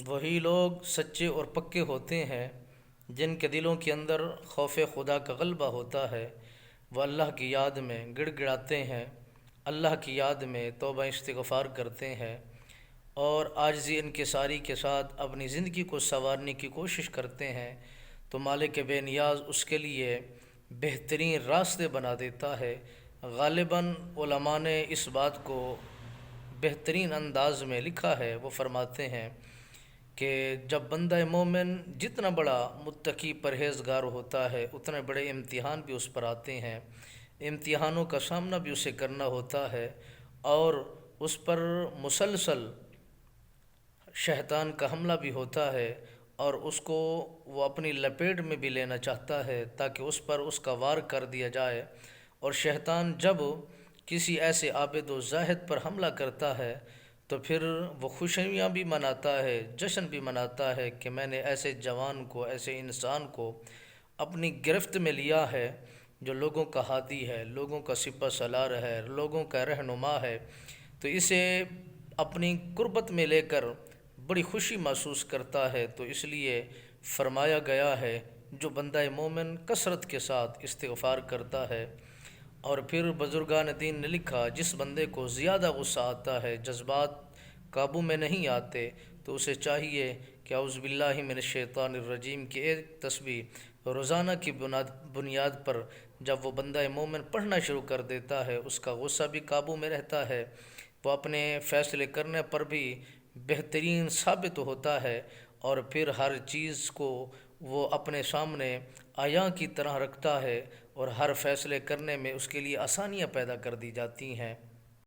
وہی لوگ سچے اور پکے ہوتے ہیں جن کے دلوں کے اندر خوف خدا کا غلبہ ہوتا ہے۔ وہ اللہ کی یاد میں گڑ گڑاتے ہیں، اللہ کی یاد میں توبہ استغفار کرتے ہیں، اور عاجزی انکساری کے ساتھ اپنی زندگی کو سنوارنے کی کوشش کرتے ہیں، تو مالک بے نیاز اس کے لیے بہترین راستے بنا دیتا ہے۔ غالباً علماء نے اس بات کو بہترین انداز میں لکھا ہے۔ وہ فرماتے ہیں کہ جب بندہ مومن جتنا بڑا متقی پرہیزگار ہوتا ہے، اتنے بڑے امتحان بھی اس پر آتے ہیں، امتحانوں کا سامنا بھی اسے کرنا ہوتا ہے، اور اس پر مسلسل شیطان کا حملہ بھی ہوتا ہے، اور اس کو وہ اپنی لپیٹ میں بھی لینا چاہتا ہے تاکہ اس پر اس کا وار کر دیا جائے۔ اور شیطان جب کسی ایسے عابد و زاہد پر حملہ کرتا ہے تو پھر وہ خوشیاں بھی مناتا ہے، جشن بھی مناتا ہے کہ میں نے ایسے جوان کو، ایسے انسان کو اپنی گرفت میں لیا ہے جو لوگوں کا ہادی ہے، لوگوں کا سپہ سالار ہے، لوگوں کا رہنما ہے۔ تو اسے اپنی قربت میں لے کر بڑی خوشی محسوس کرتا ہے۔ تو اس لیے فرمایا گیا ہے جو بندہ مومن کثرت کے ساتھ استغفار کرتا ہے۔ اور پھر بزرگان دین نے لکھا جس بندے کو زیادہ غصہ آتا ہے، جذبات قابو میں نہیں آتے، تو اسے چاہیے کہ اعوذ باللہ من الشیطان الرجیم کی ایک تسبیح روزانہ کی بنیاد پر جب وہ بندہ مومن پڑھنا شروع کر دیتا ہے، اس کا غصہ بھی قابو میں رہتا ہے، وہ اپنے فیصلے کرنے پر بھی بہترین ثابت ہوتا ہے، اور پھر ہر چیز کو وہ اپنے سامنے عیاں کی طرح رکھتا ہے، اور ہر فیصلے کرنے میں اس کے لیے آسانیاں پیدا کر دی جاتی ہیں۔